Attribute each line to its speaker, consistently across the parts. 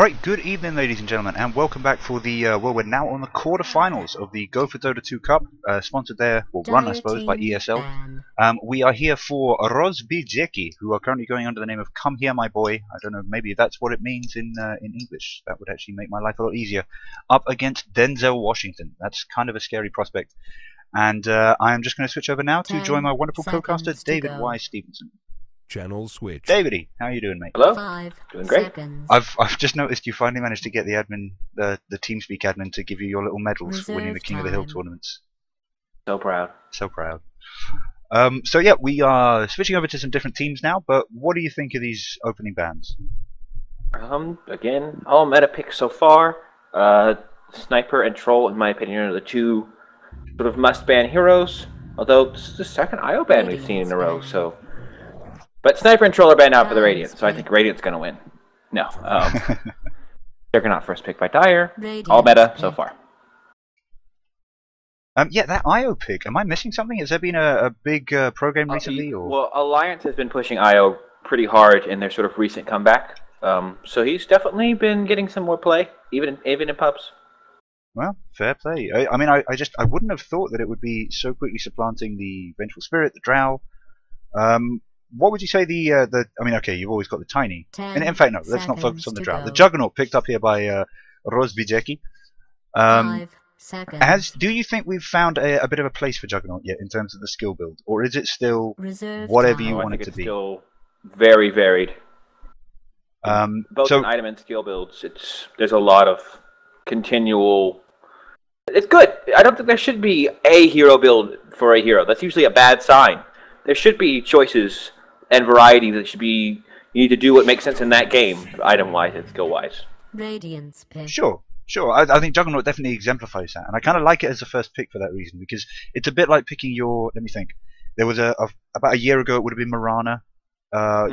Speaker 1: Alright, good evening ladies and gentlemen, and welcome back for the, well, we're now on the quarterfinals of the Go4Dota 2 Cup, sponsored there, well, run I suppose, by ESL. We are here for ROZBIJECI, who are currently going under the name of Come Here My Boy. I don't know, maybe that's what it means in English. That would actually make my life a lot easier. Up against Denzel Washington. That's kind of a scary prospect. And I am just going to switch over now to join my wonderful co-caster, David Y. Stevenson.
Speaker 2: Channel switch.
Speaker 1: Davidy, how are you doing, mate?
Speaker 3: Hello. Doing great.
Speaker 1: I've just noticed you finally managed to get the admin, the TeamSpeak admin, to give you your little medals for winning the King of the Hill tournaments.
Speaker 3: So proud.
Speaker 1: So proud. So yeah, we are switching over to some different teams now. But what do you think of these opening bans?
Speaker 3: Again, all meta picks so far. Sniper and Troll, in my opinion, are the two sort of must-ban heroes. Although this is the second IO ban we've seen in a row, so. But Sniper and Troll are banned out for the Radiant, so I think Radiant's going to win. No. Juggernaut first pick by Dyer. All meta so far.
Speaker 1: Yeah, that IO pick. Am I missing something? Has there been a big pro game recently? Or?
Speaker 3: Well, Alliance has been pushing IO pretty hard in their sort of recent comeback. So he's definitely been getting some more play, even in pubs.
Speaker 1: Well, fair play. I mean, I wouldn't have thought that it would be so quickly supplanting the Vengeful Spirit, the Drow. What would you say I mean, okay, you've always got the Tiny. And in fact, no, let's not focus on the Drow. The Juggernaut picked up here by ROZBIJECI. Do you think we've found a bit of a place for Juggernaut yet in terms of the skill build? Or is it still whatever you want it to be?
Speaker 3: Still very varied. Both
Speaker 1: in
Speaker 3: item and skill builds, there's a lot of continual. It's good. I don't think there should be a hero build for a hero. That's usually a bad sign. There should be choices and variety that should be. You need to do what makes sense in that game, item-wise and skill-wise.
Speaker 1: Radiance pick. Sure. I think Juggernaut definitely exemplifies that, and I kind of like it as the first pick for that reason, because it's a bit like picking your. Let me think. There was about a year ago. It would have been Mirana.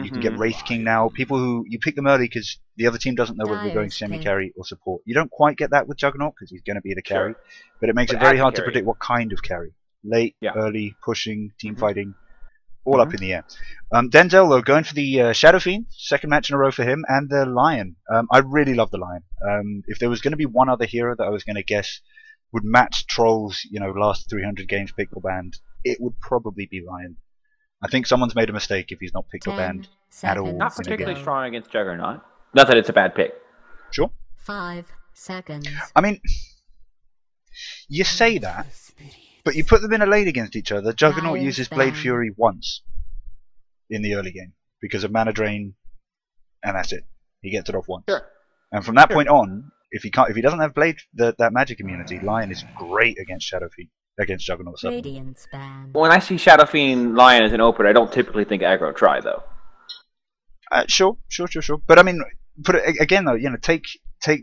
Speaker 1: You can get Wraith King now. People who you pick them early because the other team doesn't know whether they're going semi-carry or support. You don't quite get that with Juggernaut because he's going to be the carry, but it makes it very hard to predict what kind of carry. Late, early, pushing, team fighting. All up in the air. Denzel, though, going for the Shadow Fiend, second match in a row for him, and the Lion. I really love the Lion. If there was going to be one other hero that I was going to guess would match Troll's, last 300 games picked or banned, it would probably be Lion. I think someone's made a mistake if he's not picked or banned at all.
Speaker 3: Not particularly strong against Juggernaut. Not that it's a bad pick.
Speaker 1: Sure.
Speaker 4: 5 seconds.
Speaker 1: I mean, you say that. But you put them in a lane against each other. Juggernaut uses Blade Fury once in the early game because of mana drain, and that's it. He gets it off once.
Speaker 3: Sure.
Speaker 1: And from that point on, if he doesn't have Blade that magic immunity, Lion is great against Juggernaut.
Speaker 3: When I see Shadow Fiend Lion as an opener, I don't typically think aggro try though.
Speaker 1: Sure. But I mean, put it again though. Take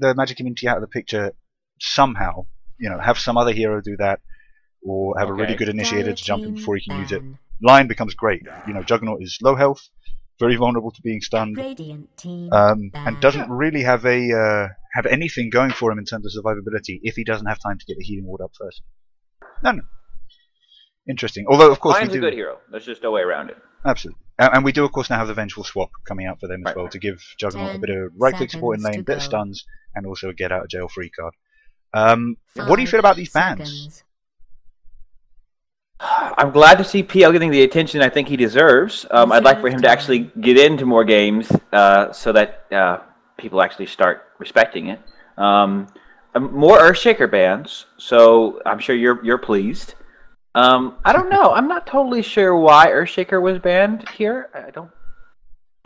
Speaker 1: the magic immunity out of the picture somehow. Have some other hero do that. Or have a really good initiator to jump in before he can use it. Lion becomes great. Juggernaut is low health, very vulnerable to being stunned, and doesn't really have anything going for him in terms of survivability if he doesn't have time to get the healing ward up first. No. Interesting. Although, of course,
Speaker 3: Lion's a good hero. There's just no way around it.
Speaker 1: Absolutely. And we do, of course, now have the Vengeful Swap coming out for them as well to give Juggernaut a bit of right-click support in lane, bit of stuns, and also a get-out-of-jail-free card. What do you feel about these bans?
Speaker 3: I'm glad to see PL getting the attention I think he deserves. I'd like for him to actually get into more games so that people actually start respecting it. More Earthshaker bans, so I'm sure you're pleased. I don't know. I'm not totally sure why Earthshaker was banned here. I don't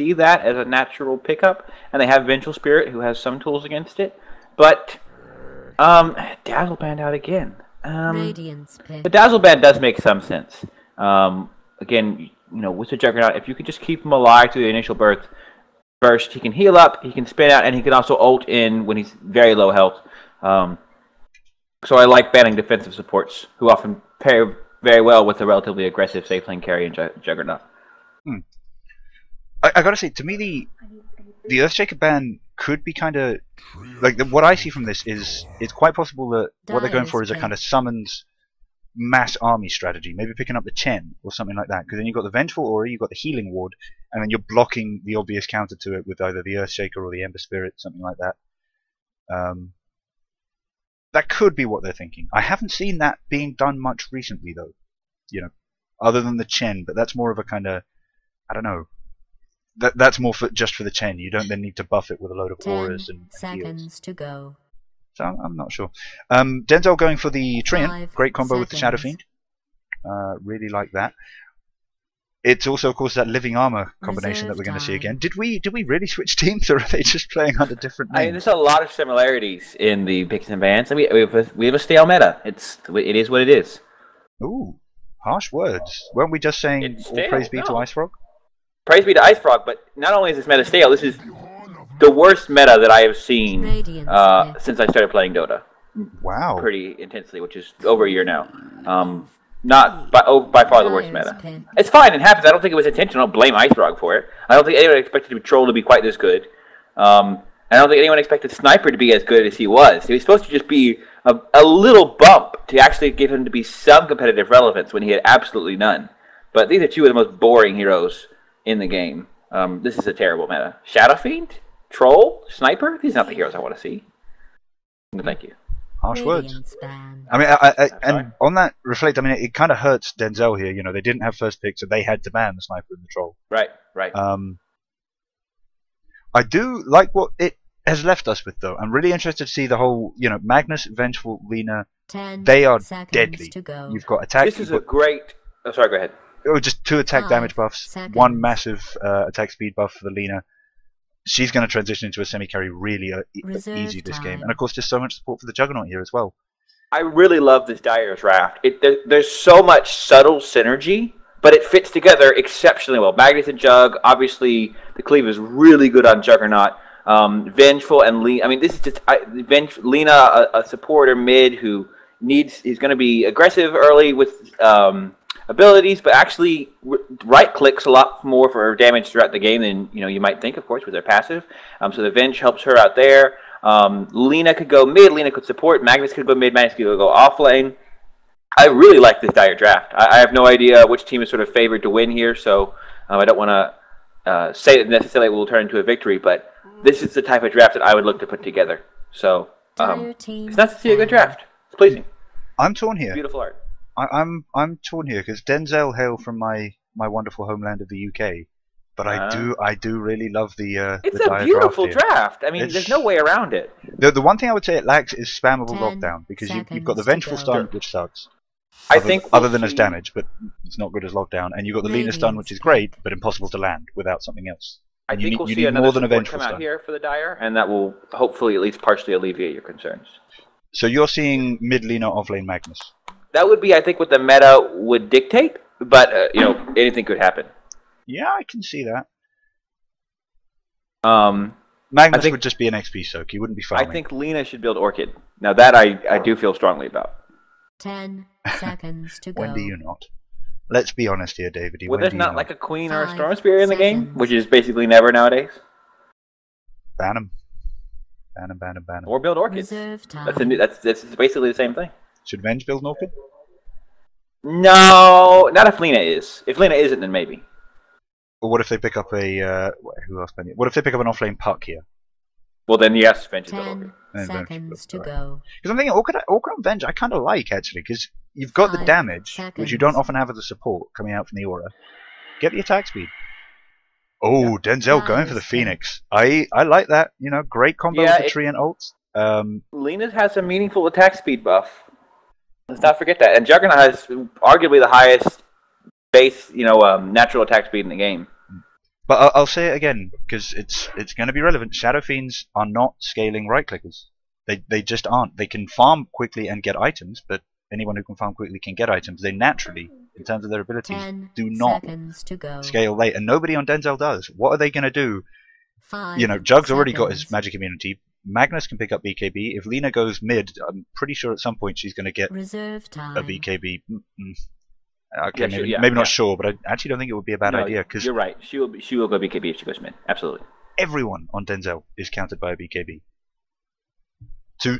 Speaker 3: see that as a natural pickup. And they have Vengeful Spirit, who has some tools against it. But Dazzle banned out again. The Dazzle ban does make some sense. Again, with the Juggernaut, if you could just keep him alive through the initial burst, first he can heal up, he can spin out, and he can also ult in when he's very low health. So I like banning defensive supports, who often pair very well with a relatively aggressive safe lane carry in Juggernaut.
Speaker 1: I gotta say, to me, the Earthshaker ban could be kind of like what I see from this is it's quite possible that what they're going for is a kind of summoned mass army strategy. Maybe picking up the Chen or something like that, because then you've got the Vengeful Aura, you've got the Healing Ward, and then you're blocking the obvious counter to it with either the Earthshaker or the Ember Spirit, something like that. That could be what they're thinking. I haven't seen that being done much recently, though. Other than the Chen, but that's more of a kind of, I don't know. That's more just for the Chen. You don't then need to buff it with a load of
Speaker 4: 10
Speaker 1: auras and
Speaker 4: seconds
Speaker 1: heals.
Speaker 4: to go.
Speaker 1: So I'm not sure. Denzel going for the Treant.
Speaker 4: 5
Speaker 1: Great combo with the Shadow
Speaker 4: seconds.
Speaker 1: Fiend. Really like that. It's also, of course, that living armor combination that we're going to see again. Did we really switch teams, or are they just playing under different names?
Speaker 3: There's a lot of similarities in the picks and bans. We have a stale meta. It is what it is.
Speaker 1: Ooh, harsh words. Weren't we just saying
Speaker 3: It's
Speaker 1: all
Speaker 3: stale,
Speaker 1: praise be to
Speaker 3: no.
Speaker 1: Ice Frog?
Speaker 3: Praise be to Ice Frog, but not only is this meta stale, this is the worst meta that I have seen since I started playing Dota.
Speaker 1: Wow.
Speaker 3: Pretty intensely, which is over a year now. Not by far the worst meta. It's fine, it happens. I don't think it was intentional. I don't blame Ice Frog for it. I don't think anyone expected the Troll to be quite this good. I don't think anyone expected Sniper to be as good as he was. He was supposed to just be a little bump to actually give him to be some competitive relevance when he had absolutely none. But these are two of the most boring heroes in the game. This is a terrible meta. Shadow Fiend? Troll? Sniper? These are not the heroes I want to see. No, thank you.
Speaker 1: Harsh words.
Speaker 4: Ban.
Speaker 1: I mean, and on that reflect, I mean, it kind of hurts Denzel here. They didn't have first pick, so they had to ban the Sniper and the Troll.
Speaker 3: Right.
Speaker 1: I do like what it has left us with, though. I'm really interested to see the whole, Magnus, Vengeful, Lina.
Speaker 4: 10
Speaker 1: They are
Speaker 4: seconds
Speaker 1: deadly.
Speaker 4: to go.
Speaker 1: You've got attack.
Speaker 3: This is a great... Oh, sorry, go ahead.
Speaker 1: Just 2 attack
Speaker 4: 5
Speaker 1: damage buffs,
Speaker 4: seconds.
Speaker 1: 1 massive attack speed buff for the Lina. She's going to transition into a semi-carry really
Speaker 4: Reserve
Speaker 1: easy this game.
Speaker 4: time.
Speaker 1: And of course, just so much support for the Juggernaut here as well.
Speaker 3: I really love this Dire draft. There's so much subtle synergy, but it fits together exceptionally well. Magnus and Jug, obviously, the cleave is really good on Juggernaut. Vengeful and Lina. I mean, this is just Lina, a supporter mid who he's going to be aggressive early with abilities, but actually right clicks a lot more for damage throughout the game than you might think, of course, with their passive. So the Venge helps her out there. Lina could go mid, Lina could support, Magnus could go mid, Magnus could go off lane. I really like this Dire draft. I have no idea which team is sort of favored to win here, so I don't want to say that necessarily will turn into a victory, but this is the type of draft that I would look to put together. So it's nice to see a good draft. It's pleasing.
Speaker 1: I'm torn here.
Speaker 3: Beautiful art.
Speaker 1: I'm torn here because Denzel hail from my wonderful homeland of the UK, but I do really love the
Speaker 3: It's
Speaker 1: the
Speaker 3: a
Speaker 1: Dire
Speaker 3: beautiful
Speaker 1: draft.
Speaker 3: draft. I mean, there's no way around it.
Speaker 1: The one thing I would say it lacks is spammable
Speaker 4: 10
Speaker 1: lockdown, because you've got the
Speaker 4: seconds to
Speaker 1: Vengeful
Speaker 4: go.
Speaker 1: stun, which sucks.
Speaker 3: I think
Speaker 1: other than as damage, but it's not good as lockdown, and you've got the Lina stun, which is
Speaker 4: Radiant's
Speaker 1: great, but impossible to land without something else.
Speaker 3: I
Speaker 1: And you
Speaker 3: think
Speaker 1: need-
Speaker 3: we'll
Speaker 1: you
Speaker 3: see
Speaker 1: need
Speaker 3: another
Speaker 1: more than a
Speaker 3: support
Speaker 1: Vengeful
Speaker 3: come out
Speaker 1: stun.
Speaker 3: here for the Dire, and that will hopefully at least partially alleviate your concerns.
Speaker 1: So you're seeing mid Lina, off lane Magnus.
Speaker 3: That would be, I think, what the meta would dictate, but anything could happen.
Speaker 1: Yeah, I can see that.
Speaker 3: I
Speaker 1: Magnus
Speaker 3: think-
Speaker 1: would just be an XP soak. He wouldn't be
Speaker 3: I
Speaker 1: farming.
Speaker 3: think Lina should build Orchid. Now that I do feel strongly about.
Speaker 4: 10 seconds to go.
Speaker 1: When do you not? Let's be honest here, David.
Speaker 3: Well, there's not like a Queen or a
Speaker 4: 5
Speaker 3: Storm Spear in the game,
Speaker 4: seconds.
Speaker 3: which is basically never nowadays.
Speaker 1: ban him. Ban him, ban him, ban him.
Speaker 3: Or build Orchids.
Speaker 4: Reserve time.
Speaker 3: That's basically the same thing.
Speaker 1: Should Venge build an Orchid?
Speaker 3: No, not if Lina is. If Lina isn't, then maybe.
Speaker 1: Or what if they pick up a who else? What if they pick up an offlane Puck here?
Speaker 3: Well, then yes, Venge is build
Speaker 4: 10
Speaker 3: Orchid.
Speaker 1: And Venge
Speaker 4: seconds to
Speaker 1: build,
Speaker 4: go.
Speaker 1: Because I'm thinking Orchid and Venge I kind of like, actually, because you've got the
Speaker 4: 5
Speaker 1: damage, which you don't
Speaker 4: seconds.
Speaker 1: often have as a support coming out from the aura. Get the attack speed. Oh, Denzel going for the
Speaker 4: Nice.
Speaker 1: Phoenix. I like that. Great combo
Speaker 3: Yeah,
Speaker 1: with the tree and ults.
Speaker 3: Lina has a meaningful attack speed buff. Let's not forget that. And Juggernaut has arguably the highest base, natural attack speed in the game.
Speaker 1: But I'll say it again, because it's going to be relevant. Shadow Fiends are not scaling right clickers. They just aren't. They can farm quickly and get items, but anyone who can farm quickly can get items. They naturally, in terms of their abilities,
Speaker 4: 10
Speaker 1: do not
Speaker 4: seconds to go.
Speaker 1: scale late, and nobody on Denzel does. What are they going to do?
Speaker 4: 5
Speaker 1: Jug's already got his
Speaker 4: seconds.
Speaker 1: magic immunity. Magnus can pick up BKB. If Lina goes mid, I'm pretty sure at some point she's going to get
Speaker 4: Reserve time.
Speaker 1: a BKB. Okay,
Speaker 3: Yeah,
Speaker 1: maybe not
Speaker 3: yeah.
Speaker 1: sure, but I actually don't think it would be a bad
Speaker 3: No,
Speaker 1: idea, because
Speaker 3: you're right. She will go BKB if she goes mid. Absolutely.
Speaker 1: everyone on Denzel is countered by a BKB.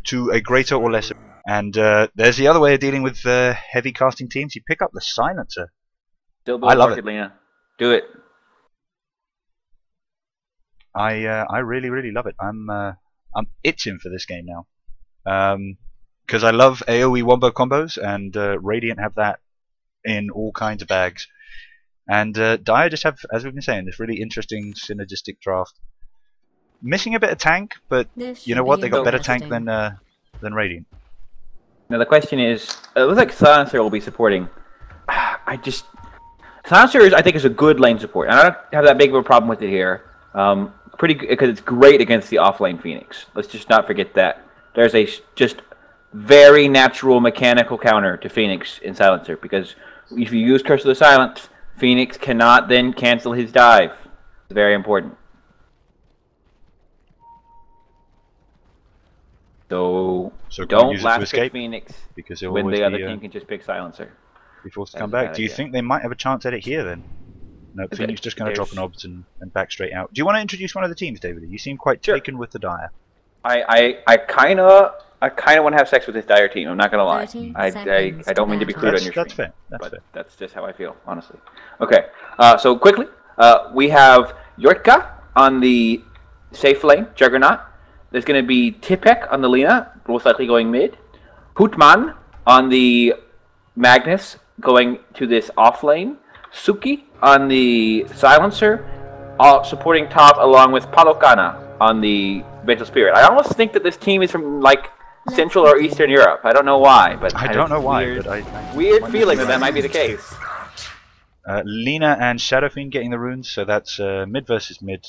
Speaker 1: To a greater or lesser. And there's the other way of dealing with heavy casting teams. You pick up the Silencer.
Speaker 3: Still build
Speaker 1: I love
Speaker 3: Orchid, Lina. Do it.
Speaker 1: I really, really love it. I'm I'm itching for this game now. Because I love AoE wombo combos, and Radiant have that in all kinds of bags. And Dire just have, as we've been saying, this really interesting synergistic draft. Missing a bit of tank, but you know what? They got better tank than Radiant.
Speaker 3: Now the question is, it looks like Silencer will be supporting. Silencer, I think, is a good lane support. I don't have that big of a problem with it here. Because it's great against the offlane Phoenix. Let's just not forget that. There's a just very natural mechanical counter to Phoenix in Silencer, because if you use Curse of the Silence, Phoenix cannot then cancel his dive. It's very important. So don't last pick Phoenix
Speaker 1: because
Speaker 3: when the other team can just pick Silencer.
Speaker 1: Be forced to come back. Do you think they might have a chance at it here then? No, Phoenix just going to drop an obs and back straight out. Do you want to introduce one of the teams, David? You seem quite taken with the Dire.
Speaker 3: I kind of want to have sex with this Dire team. I'm not going to lie. I don't mean to be crude on your stream.
Speaker 1: That's fair. That's fair.
Speaker 3: That's just how I feel, honestly. Okay, so quickly, we have Yortka on the safe lane, Juggernaut. There's going to be Tipek on the Lina, most likely going mid. Hootman on the Magnus, going to this off lane. Suki on the Silencer, supporting top, along with Palokana on the Vengeful Spirit. I almost think that this team is from like Central or Eastern Europe. I don't know why, but
Speaker 1: I don't know why.
Speaker 3: Weird feeling that might be the case.
Speaker 1: Lina and Shadowfiend getting the runes, so that's mid versus mid,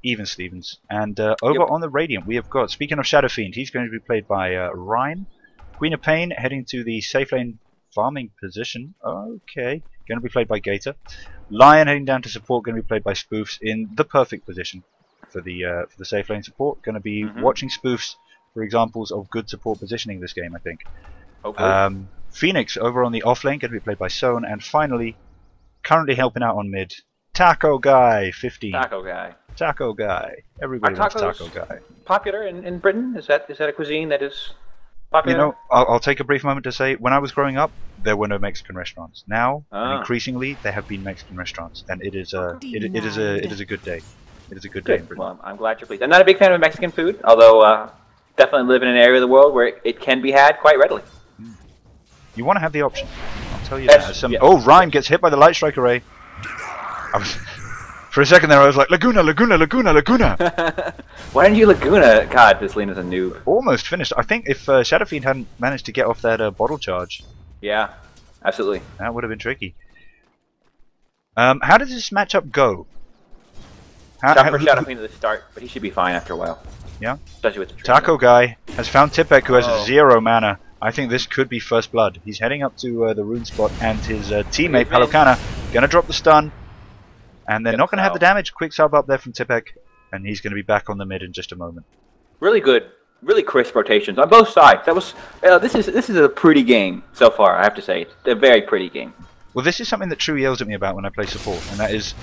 Speaker 1: even Stevens. And over on the Radiant, we have got, speaking of Shadowfiend, he's going to be played by Rhyme. Queen of Pain heading to the safe lane farming position. Okay. Going to be played by Gator. Lion heading down to support, going to be played by Spoofs in the perfect position for the safe lane support. Going to be watching Spoofs for examples of good support positioning this game, I think. Okay. Phoenix over on the off lane, going to be played by Sohn. And finally, currently helping out on mid, Taco Guy 15. Taco Guy. Everybody loves Taco Guy. Popular
Speaker 3: in Britain? Is that a cuisine that is popular?
Speaker 1: You know, I'll take a brief moment to say, when I was growing up, there were no Mexican restaurants. Now, increasingly, there have been Mexican restaurants, and it is a good day. It is a good day in Britain.
Speaker 3: Well, I'm glad you're pleased. I'm not a big fan of Mexican food, although definitely live in an area of the world where it can be had quite readily.
Speaker 1: You want to have the option. I'll tell you that. Oh, Rhyme gets hit by the Light Strike Array. For a second there, I was like, Laguna.
Speaker 3: Why didn't you Laguna? God, this Lina's a noob.
Speaker 1: Almost finished. I think if Shadowfiend hadn't managed to get off that bottle charge.
Speaker 3: Yeah, absolutely.
Speaker 1: That would have been tricky. How does this matchup go?
Speaker 3: Tough for Shadowfiend at the start, but he should be fine after a while.
Speaker 1: Yeah.
Speaker 3: Especially with the
Speaker 1: Taco Guy has found Tipek, who has 0 mana. I think this could be first blood. He's heading up to the rune spot, and his teammate Palokana gonna drop the stun, and they're not gonna have the damage. Quick sub up there from Tipek, and he's gonna be back on the mid in just a moment.
Speaker 3: Really good, really crisp rotations on both sides. That was this is a pretty game so far. I have to say, it's a very pretty game.
Speaker 1: Well, this is something that True yells at me about when I play support, and that is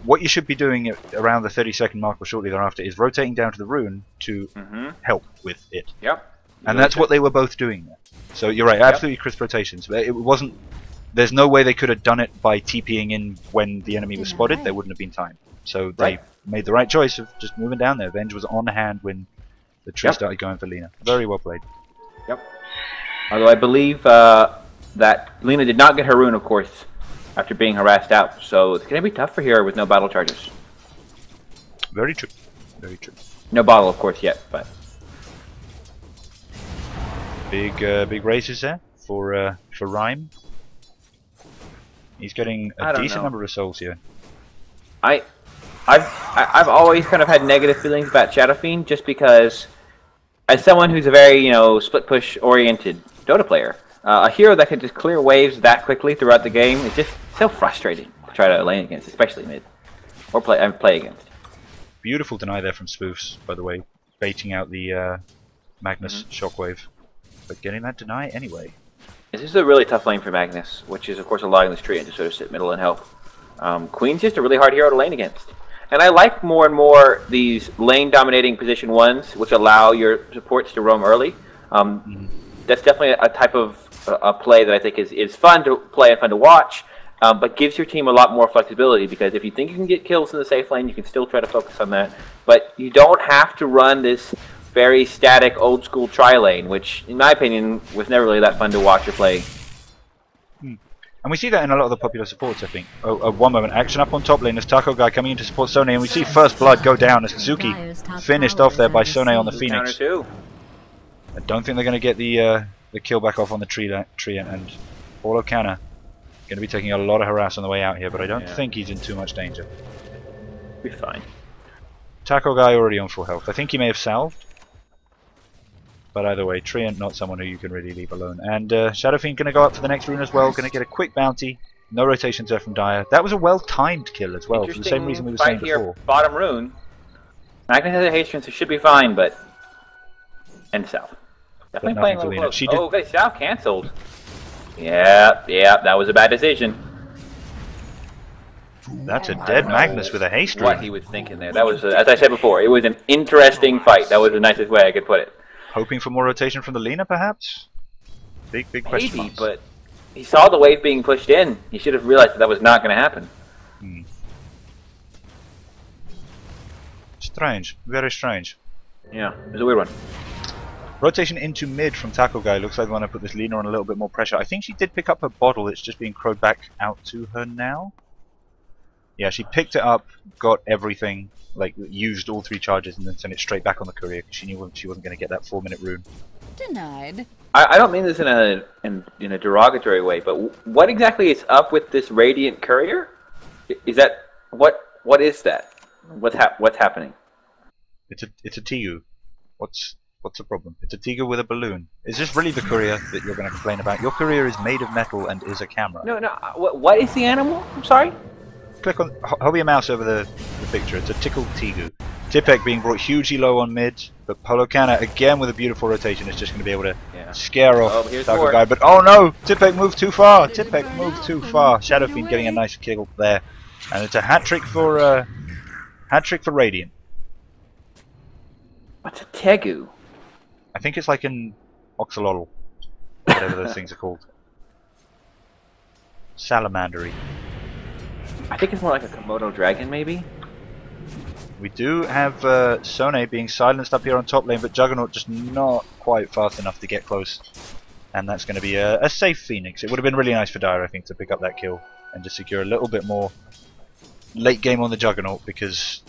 Speaker 1: what you should be doing around the 30-second mark or shortly thereafter is rotating down to the rune to help with it.
Speaker 3: Yep.
Speaker 1: And that's what they were both doing there. So you're right, absolutely crisp rotations. But it wasn't. There's no way they could have done it by TPing in when the enemy was spotted. There wouldn't have been time. So they made the right choice of just moving down there. Venge was on hand when the tree started going for Lina. Very well played.
Speaker 3: Yep. Although I believe that Lina did not get her rune, of course, after being harassed out. So it's going to be tough for her with no battle charges.
Speaker 1: Very true. Very true.
Speaker 3: No bottle, of course, yet, but
Speaker 1: big raises there for Rhyme. He's getting a decent number of souls here.
Speaker 3: I've always kind of had negative feelings about Shadowfiend, just because, as someone who's a very split push oriented Dota player, a hero that can just clear waves that quickly throughout the game is just so frustrating to try to lane against, especially mid or play against.
Speaker 1: Beautiful deny there from Spoofs, by the way, baiting out the Magnus shockwave, but getting that deny anyway.
Speaker 3: This is a really tough lane for Magnus, which is of course allowing this tree to sort of sit middle and help. Queen's just a really hard hero to lane against. And I like more and more these lane-dominating position ones, which allow your supports to roam early. That's definitely a type of a play that I think is fun to play and fun to watch, but gives your team a lot more flexibility, because if you think you can get kills in the safe lane, you can still try to focus on that. But you don't have to run this very static, old school tri-lane, which, in my opinion, was never really that fun to watch or play.
Speaker 1: And we see that in a lot of the popular supports, I think. Oh, one moment. Action up on top lane as Taco Guy coming in to support Sone, and we see first blood go down as Suzuki finished off there by Sone on the Phoenix. I don't think they're going to get the kill back off on the tree and Paulo Canna going to be taking a lot of harass on the way out here, but I don't think he's in too much danger.
Speaker 3: Be fine.
Speaker 1: Taco Guy already on full health. I think he may have salved. But either way, Treant not someone who you can really leave alone. And Shadow Fiend going to go up for the next rune as well. Going to get a quick bounty. No rotations there from Dire. That was a well-timed kill as well, for the same reason we were saying before.
Speaker 3: Bottom rune. Magnus has a haste rune, so should be fine, but... And South. Definitely playing a little close. Oh, okay, South cancelled. Yeah, that was a bad decision.
Speaker 1: That's a dead Magnus with a haste rune.
Speaker 3: What he was thinking there. That was, as I said before, it was an interesting fight. That was the nicest way I could put it.
Speaker 1: Hoping for more rotation from the Lina, perhaps? Big question marks.
Speaker 3: But he saw the wave being pushed in. He should have realized that was not going to happen.
Speaker 1: Strange. Very strange.
Speaker 3: Yeah, it was a weird one.
Speaker 1: Rotation into mid from Taco Guy. Looks like they want to put this Lina on a little bit more pressure. I think she did pick up her bottle. It's just being crowed back out to her now. Yeah, she picked it up, got everything, like used all 3 charges, and then sent it straight back on the courier because she knew she wasn't going to get that 4-minute rune.
Speaker 4: Denied.
Speaker 3: I don't mean this in a derogatory way, but what exactly is up with this Radiant courier? Is that what is that? What's happening?
Speaker 1: It's a Tigu. What's the problem? It's a Tigu with a balloon. Is this really the courier that you're going to complain about? Your courier is made of metal and is a camera.
Speaker 3: No. What is the animal? I'm sorry.
Speaker 1: Click on, hover your mouse over the picture. It's a tickled Tigu. Tipek being brought hugely low on mid, but Paulo Canna again with a beautiful rotation is just going to be able to scare off Taco Guy. But oh no, Tipek moved too far. Tipek moved too far. Shadow Fiend getting a nice kill there, and it's a hat trick for Radiant.
Speaker 3: What's a Tegu?
Speaker 1: I think it's like an Oxalotl, whatever those things are called. Salamandery.
Speaker 3: I think it's more like a Komodo dragon, maybe?
Speaker 1: We do have Sone being silenced up here on top lane, but Juggernaut just not quite fast enough to get close. And that's going to be a safe Phoenix. It would have been really nice for Dire, I think, to pick up that kill and just secure a little bit more late game on the Juggernaut, because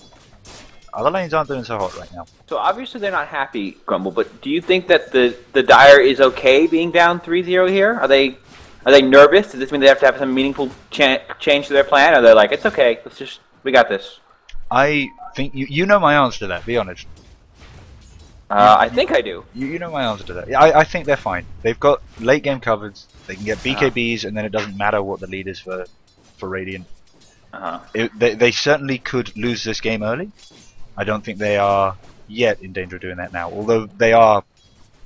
Speaker 1: other lanes aren't doing so hot right now.
Speaker 3: So obviously they're not happy, Grumble, but do you think that the Dire is okay being down 3-0 here? Are they nervous? Does this mean they have to have some meaningful change to their plan? Or they're like, it's okay, we got this?
Speaker 1: I think you know my answer to that. Be honest.
Speaker 3: I think I do.
Speaker 1: You know my answer to that. Yeah, I think they're fine. They've got late game covered. They can get BKBs, and then it doesn't matter what the lead is for Radiant. They certainly could lose this game early. I don't think they are yet in danger of doing that now. Although they are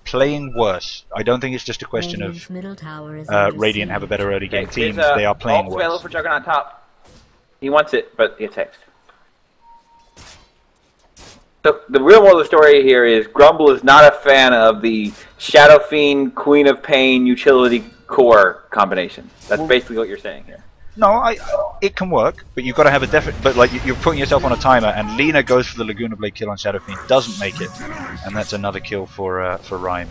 Speaker 1: playing worse. I don't think it's just a question of Radiant have a better early game team. They are playing worse.
Speaker 3: For Juggernaut top. He wants it, but it's text. So the real moral of the story here is Grumble is not a fan of the Shadow Fiend, Queen of Pain, utility core combination. That's basically what you're saying here.
Speaker 1: No, it can work, but you've got to have a definite. But like you're putting yourself on a timer, and Lina goes for the Laguna Blade kill on Shadow Fiend, doesn't make it, and that's another kill for Rhyme.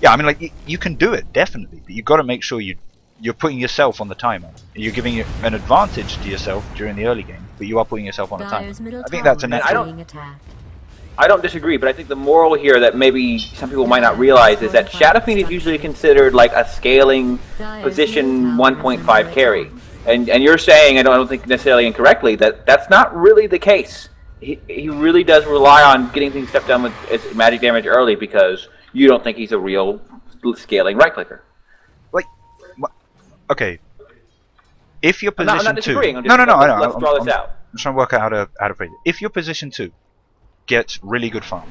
Speaker 1: Yeah, I mean, like you can do it definitely, but you've got to make sure you're putting yourself on the timer. You're giving an advantage to yourself during the early game, but you are putting yourself on a timer. I think that's a natural.
Speaker 3: I don't disagree, but I think the moral here that maybe some people might not realize is that Shadow Fiend is usually considered like a scaling position 1.5 carry. And you're saying, I don't think necessarily incorrectly, that that's not really the case. He really does rely on getting things stuff done with his magic damage early because you don't think he's a real scaling right clicker.
Speaker 1: Like, okay. If you're position
Speaker 3: I'm not disagreeing.
Speaker 1: No, I know.
Speaker 3: Let's draw this out.
Speaker 1: I'm trying to work out how to phrase it. If your position 2 gets really good farm,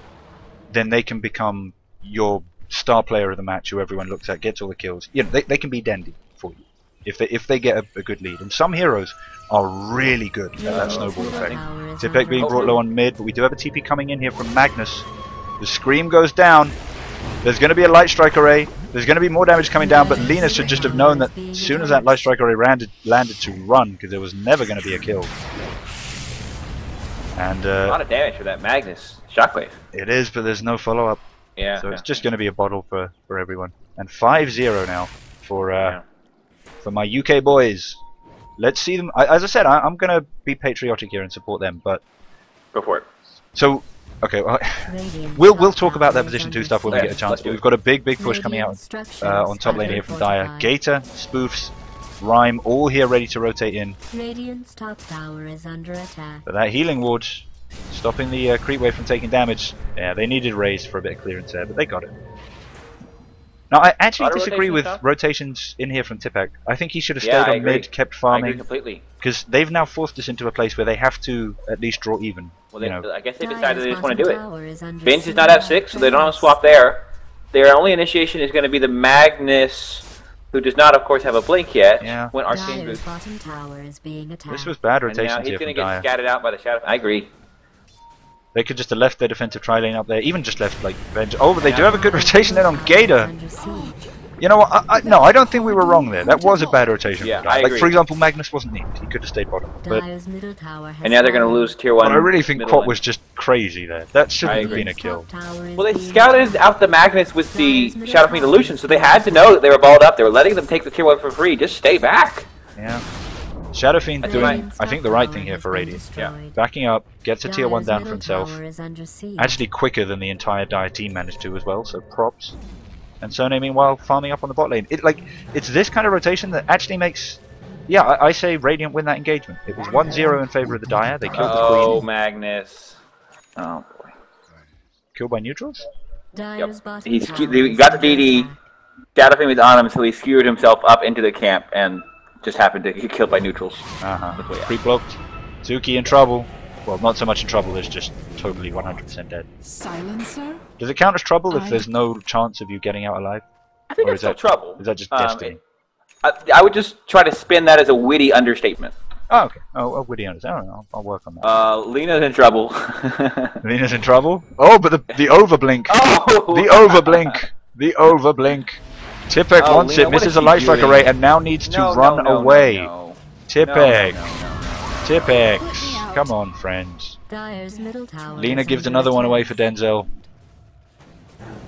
Speaker 1: then they can become your star player of the match, who everyone looks at, gets all the kills. You know, they can be dandy for you if they get a good lead. And some heroes are really good at that snowball effect. Tipek being brought low on mid, but we do have a TP coming in here from Magnus. The scream goes down. There's going to be a light strike array. There's going to be more damage coming down, but Lina should just have known that as soon as that light strike array landed to run, because there was never going to be a kill. And
Speaker 3: a lot of damage for that Magnus. Shockwave.
Speaker 1: It is, but there's no follow-up.
Speaker 3: Yeah.
Speaker 1: So it's just going to be a bottle for everyone. And 5-0 now for my UK boys. Let's see them. As I said, I'm going to be patriotic here and support them. But
Speaker 3: go for it.
Speaker 1: So, okay, well, we'll talk about that position 2 stuff when we get a chance. But we've got a big push coming out on top lane here from Dire. Gator, Spoofs, Rhyme, all here ready to rotate in.
Speaker 4: Radiant's top tower is under attack.
Speaker 1: But that healing ward, stopping the creep wave from taking damage. Yeah, they needed Raze for a bit of clearance there, but they got it. Now, I actually disagree with rotations in here from Tipek. I think he should have stayed on mid, kept farming.
Speaker 3: I agree completely.
Speaker 1: Because they've now forced us into a place where they have to at least draw even.
Speaker 3: Well, I guess they decided they just want to do it. Vince is not F6, so they don't have a swap there. Their only initiation is going to be the Magnus, who does not, of course, have a blink yet.
Speaker 1: Yeah.
Speaker 3: When Arcane
Speaker 4: Dyer's bottom tower is being attacked.
Speaker 1: This was bad rotation here from
Speaker 3: He's going to get scattered out by the Shadow. I agree.
Speaker 1: They could just have left their defensive tri-lane up there, even just left like Venge. Oh, but they do have a good rotation then on Gator. You know what? No, I don't think we were wrong there. That was a bad rotation.
Speaker 3: Yeah, I agree.
Speaker 1: Like, for example, Magnus wasn't needed. He could have stayed bottom. But,
Speaker 3: and now they're going to lose tier 1.
Speaker 1: But I really think Quat was just crazy there. That shouldn't have been a kill.
Speaker 3: Well, they scouted out the Magnus with the Shadow Fiend Illusion, so they had to know that they were balled up. They were letting them take the tier 1 for free. Just stay back.
Speaker 1: Yeah. Shadow Fiend doing, I think, the right thing here for Radiant.
Speaker 3: Yeah.
Speaker 1: Backing up, gets a tier 1 down for himself. Actually quicker than the entire Dire team managed to as well, so props. And Sone, meanwhile, farming up on the bot lane. It's this kind of rotation that actually makes... Yeah, I say Radiant win that engagement. It was 1-0 in favor of the Dire. They killed the Queen.
Speaker 3: Oh, Magnus. Oh, boy.
Speaker 1: Killed by neutrals?
Speaker 3: Yep. He got the DD. Shadow Fiend was on him, so he skewered himself up into the camp and just happened to get killed by neutrals.
Speaker 1: Creep blocked. Zuki in trouble. Well, not so much in trouble, it's just totally 100% dead.
Speaker 2: Silencer?
Speaker 1: Does it count as trouble if there's no chance of you getting out alive?
Speaker 3: I think it's still trouble.
Speaker 1: Is that just destiny?
Speaker 3: I would just try to spin that as a witty understatement.
Speaker 1: Oh, okay. Oh, a witty understatement. I don't know. I'll work on that.
Speaker 3: Lena's in trouble.
Speaker 1: Lena's in trouble? Oh, but the overblink.
Speaker 3: Oh!
Speaker 1: The overblink. The overblink. Tipek wants
Speaker 3: Lena,
Speaker 1: it, misses a life strike array, and now needs to run away. Tipek. Tipek. Come on, friends. Lena gives another one away for Denzel.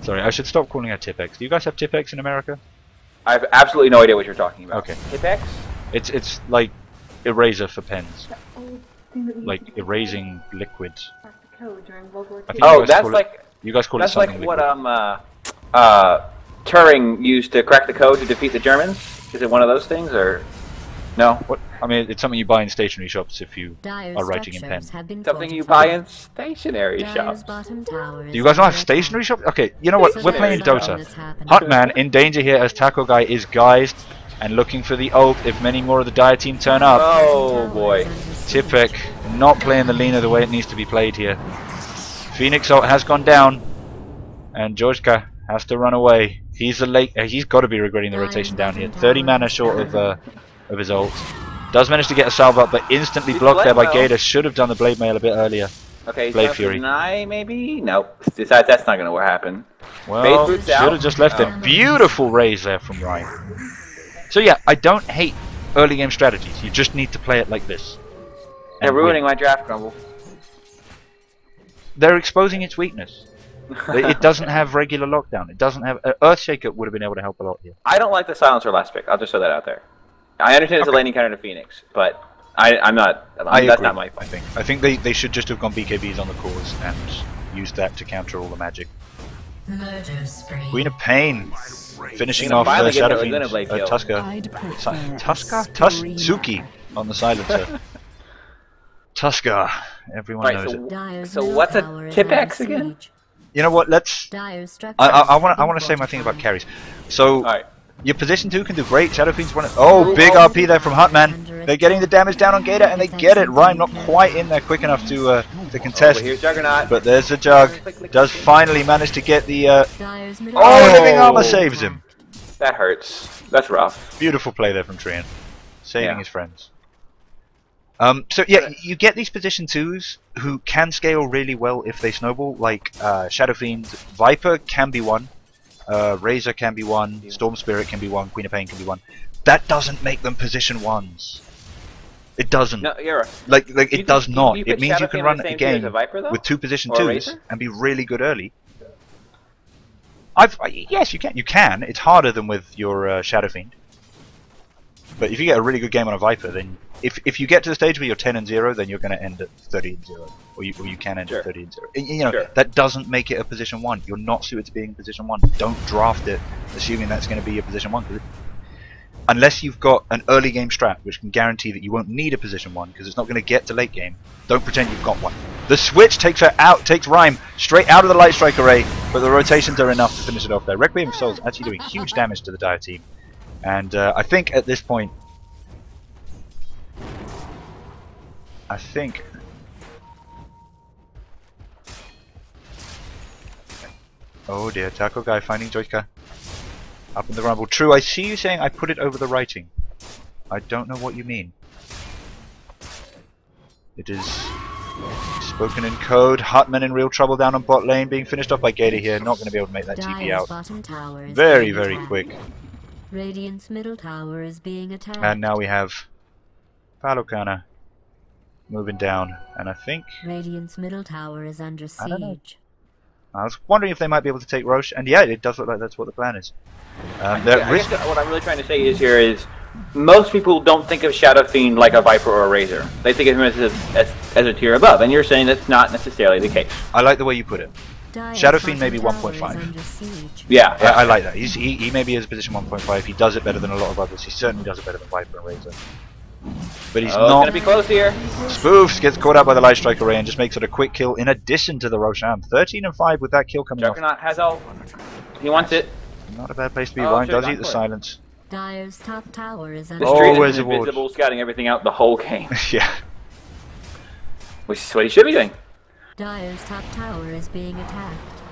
Speaker 1: Sorry, I should stop calling her Tipex. Do you guys have Tipex in America?
Speaker 3: I have absolutely no idea what you're talking about.
Speaker 1: Okay.
Speaker 3: Tipex?
Speaker 1: It's like eraser for pens. Like erasing liquids.
Speaker 3: Oh, that's like...
Speaker 1: You guys call it something liquid.
Speaker 3: That's like what Turing used to crack the code to defeat the Germans? Is it one of those things, or... No?
Speaker 1: What? I mean, it's something you buy in stationery shops if you are writing in pen.
Speaker 3: Something you buy in stationery shops.
Speaker 1: Do you guys not have stationery shops? Okay, you know what? We're playing Dota. Hotman in danger here as Taco Guy is guised and looking for the ult if many more of the Dire team turn up.
Speaker 3: Oh boy.
Speaker 1: Tipek not playing the Lena the way it needs to be played here. Phoenix ult has gone down and Georgka has to run away. He's got to be regretting the rotation down here. 30 mana short of his ult. Does manage to get a salve up, but instantly blocked there by Gator. Should have done the Blade Mail a bit earlier.
Speaker 3: Okay,
Speaker 1: Blade Fury.
Speaker 3: Deny, maybe? Nope. Besides, that's not going to happen.
Speaker 1: Well, should have just left it. Beautiful raise there from Ryan. So yeah, I don't hate early game strategies. You just need to play it like this.
Speaker 3: They're ruining my draft, Grumble.
Speaker 1: They're exposing its weakness. It doesn't have regular lockdown. It doesn't have... Earthshaker would have been able to help a lot here.
Speaker 3: I don't like the Silencer last pick. I'll just throw that out there. I understand it's a laning counter to Phoenix, but I'm not... That's not my point.
Speaker 1: I think they should just have gone BKBs on the cores and used that to counter all the magic. Queen of Pain. Finishing off Shadow Fiend. Tuska. Suki on the silencer. Tuska. Everyone knows it.
Speaker 3: So what's a Tipex again?
Speaker 1: You know what? Let's... I want to say my thing about carries. So... Your position 2 can do great. Shadow Fiend's one. Oh, big RP there from Hotman. They're getting the damage down on Gator, and they get it. Rhyme not quite in there quick enough to contest.
Speaker 3: Here's Juggernaut.
Speaker 1: But there's the Jug. Does finally manage to get the... Oh, Living Armor saves him.
Speaker 3: That hurts. That's rough.
Speaker 1: Beautiful play there from Trian. Saving his friends. So yeah, you get these position 2s who can scale really well if they snowball. Like Shadow Fiend, Viper can be one. Razor can be one, Storm Spirit can be one, Queen of Pain can be one. That doesn't make them position 1s. It doesn't.
Speaker 3: No, you're right.
Speaker 1: Like it does not.
Speaker 3: You
Speaker 1: It
Speaker 3: put
Speaker 1: means you
Speaker 3: Shadowfiend
Speaker 1: can
Speaker 3: in
Speaker 1: run
Speaker 3: the
Speaker 1: a
Speaker 3: same tier as
Speaker 1: game
Speaker 3: a Viper, though?
Speaker 1: with 2 position
Speaker 3: Or a
Speaker 1: 2s
Speaker 3: Razor?
Speaker 1: and be really good early. Yes, you can. You can. It's harder than with your Shadowfiend. But if you get a really good game on a Viper, then if you get to the stage where you're 10-0, then you're going to end at 30-0, or you can end at 30-0. You know, that doesn't make it a position 1. You're not suited to being position 1. Don't draft it assuming that's going to be your position 1. Unless you've got an early game strat, which can guarantee that you won't need a position 1 because it's not going to get to late game. Don't pretend you've got one. The switch takes her out, takes Rhyme straight out of the Light Strike array, but the rotations are enough to finish it off there. Requiem of Souls actually doing huge damage to the Dire team, and I think at this point, oh dear, Taco Guy finding Joyka. Up in the rumble. True, I see you saying I put it over the writing. I don't know what you mean. It is spoken in code. Hutman in real trouble down on bot lane, being finished off by Gator here. Not going to be able to make that TP out. Very, very quick.
Speaker 4: Radiant's middle tower is being attacked.
Speaker 1: And now we have Palokana moving down, and I think
Speaker 4: Radiant's middle tower is under siege.
Speaker 1: I don't know. I was wondering if they might be able to take Roche, and yeah, it does look like that's what the plan is.
Speaker 3: I guess what I'm really trying to say is most people don't think of Shadow Fiend like a Viper or a Razor. They think of him as a tier above, and you're saying that's not necessarily the case.
Speaker 1: I like the way you put it. Shadow Fiend maybe 1.5.
Speaker 3: Yeah,
Speaker 1: I like that. He maybe is position 1.5. He does it better than a lot of others. He certainly does it better than Viper and Razor. But he's not.
Speaker 3: It's gonna be close here.
Speaker 1: Spoofs gets caught out by the Light Strike array and just makes it a quick kill in addition to the Roshan. 13-5 with that kill coming off.
Speaker 3: Juggernaut has ult. He wants it.
Speaker 1: Not a bad place to be. Ryan does eat the silence.
Speaker 4: Dire's top tower is under
Speaker 3: The street
Speaker 1: Always
Speaker 3: is
Speaker 1: a ward.
Speaker 3: invisible, scouting everything out the whole game.
Speaker 1: Yeah.
Speaker 3: Which is what he should be doing.
Speaker 4: Dire's top tower is being attacked.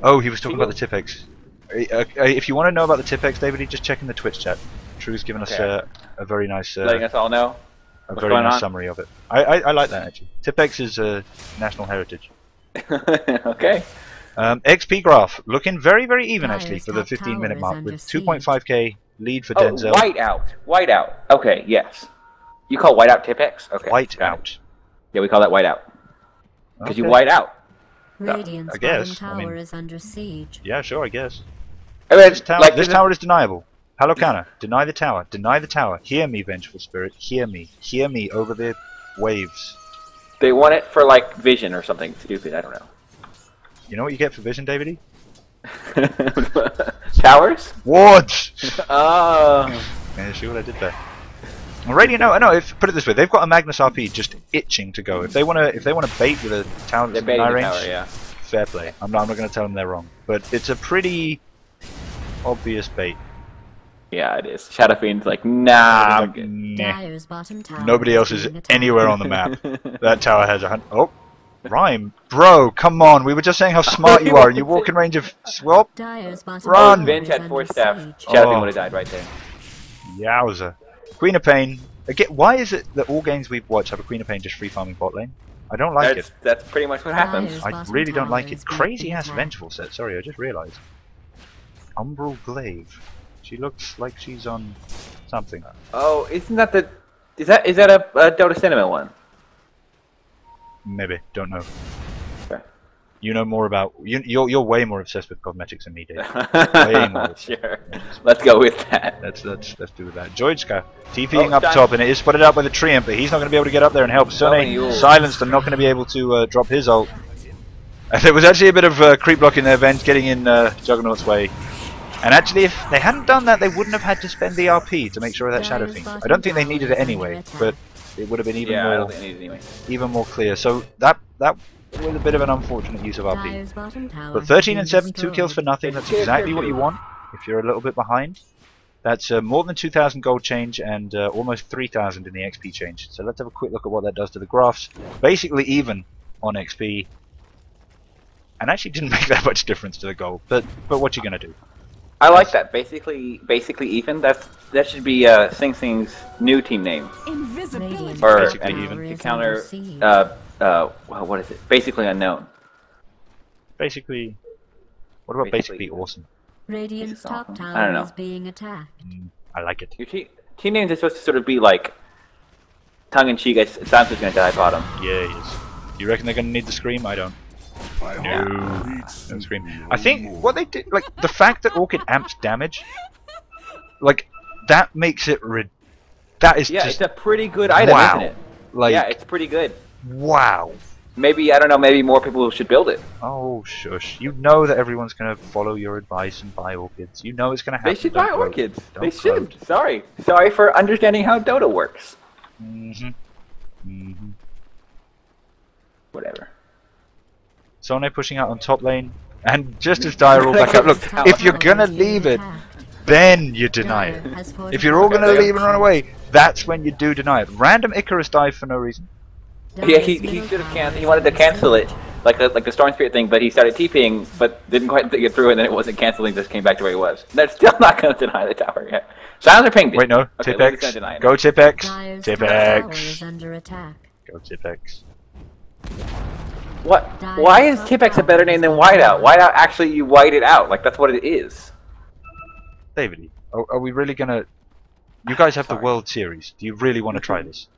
Speaker 1: Oh, he was talking about the Tipex. If you want to know about the Tipex, David, just check in the Twitch chat. True's given us a very nice,
Speaker 3: letting us all know
Speaker 1: a very nice summary of it. I like that actually. Tipex is national heritage.
Speaker 3: Okay.
Speaker 1: XP graph looking very, very even actually for the 15-minute mark with 2.5k lead for Denzel.
Speaker 3: Whiteout. Okay, yes. You call whiteout Tipex? Okay.
Speaker 1: Whiteout.
Speaker 3: Yeah, we call that whiteout. Because you white out.
Speaker 4: Radiant's
Speaker 1: I guess.
Speaker 4: tower is under siege.
Speaker 1: Yeah, sure, I guess.
Speaker 3: This
Speaker 1: This tower is deniable. Palokana, deny the tower. Deny the tower. Hear me, Vengeful Spirit. Hear me. Hear me over the waves.
Speaker 3: They want it for like vision or something stupid. I don't know.
Speaker 1: You know what you get for vision, Davey?
Speaker 3: Towers?
Speaker 1: Wards!
Speaker 3: Oh.
Speaker 1: Yeah, see what I did there. Already, no. Put it this way: they've got a Magnus RP just itching to go. If they want to bait with a tower that's in high range,
Speaker 3: yeah.
Speaker 1: Fair play. I'm not going to tell them they're wrong, but it's a pretty obvious bait.
Speaker 3: Yeah, it is. Shadow Fiend's like, nah.
Speaker 4: Dire's bottom tower
Speaker 1: Nobody else is anywhere on the map. That tower has Rhyme, bro, come on. We were just saying how smart you are, and you walk in range of swap. Run.
Speaker 3: Venge had 4 staff. Shadow Fiend would have died right there.
Speaker 1: Yowza. Queen of Pain. Again, why is it that all games we've watched have a Queen of Pain just free farming bot lane? I don't like it.
Speaker 3: That's pretty much what happens.
Speaker 1: I really don't like it. Crazy ass Vengeful set. Sorry, I just realised. Umbral Glaive. She looks like she's on something.
Speaker 3: Oh, isn't that the? Is that a Dota Cinema one?
Speaker 1: Maybe. Don't know.
Speaker 3: Okay.
Speaker 1: You know more about. You're way more obsessed with cosmetics than me, Dave. Way more.
Speaker 3: Sure. Let's go with that.
Speaker 1: Let's do that. Georgeka TPing up top, and it is spotted out by the Treant, but he's not going to be able to get up there and help. Sone silenced and not going to be able to drop his ult. And there was actually a bit of creep blocking there, Venge getting in Juggernaut's way. And actually, if they hadn't done that, they wouldn't have had to spend the RP to make sure of that Shadow Fiend. I don't think they needed it anyway, but it would have been even more clear. So that was a bit of an unfortunate use of RP. But 13 and 7, 2 kills for nothing. That's exactly what you want if you're a little bit behind. That's more than 2,000 gold change and almost 3,000 in the XP change. So let's have a quick look at what that does to the graphs. Basically even on XP, and actually didn't make that much difference to the gold. But what you gonna do?
Speaker 3: I like that. Basically even. That should be Sing Sing's new team name.
Speaker 4: Invisibility.
Speaker 3: Or
Speaker 1: Basically even.
Speaker 3: to counter what is it? Basically unknown.
Speaker 1: Basically, what about basically awesome?
Speaker 4: Radiant's top
Speaker 3: I don't
Speaker 4: tower
Speaker 3: know.
Speaker 4: is being attacked.
Speaker 1: I like it.
Speaker 3: Your team names are supposed to sort of be like tongue-in-cheek, it sounds like he's going to die bottom.
Speaker 1: Yeah, he is. You reckon they're going to need the scream? I don't. No scream. I think what they did, like the fact that Orchid amps damage, like that makes it. That is just,
Speaker 3: it's a pretty good item, isn't it?
Speaker 1: Like,
Speaker 3: yeah, it's pretty good.
Speaker 1: Wow.
Speaker 3: Maybe, I don't know, maybe more people should build it.
Speaker 1: Oh, shush. You know that everyone's going to follow your advice and buy orchids. You know it's going to happen.
Speaker 3: They should buy orchids. They should. Sorry. Sorry for understanding how Dota works. Whatever.
Speaker 1: Sone pushing out on top lane. And just as Dire all back up. Look, if you're going to leave it, then you deny it. If you're all going to leave and run away, that's when you do deny it. Random Icarus dive for no reason.
Speaker 3: Yeah, he should have canceled. He wanted to cancel it, like the Storm Spirit thing, but he started TPing, but didn't quite get through, and then it wasn't canceling. Just came back to where he was. They're still not going to deny the tower yet. Silence pinged it.
Speaker 1: Wait, no.
Speaker 3: Okay,
Speaker 1: Tipex. Go Tipex. Tipex. Go Tipex.
Speaker 3: What? Why is Tipex a better name than Whiteout? Whiteout actually you white it out. Like that's what it is.
Speaker 1: David, are we really gonna? You guys have the World Series. Do you really want to try this?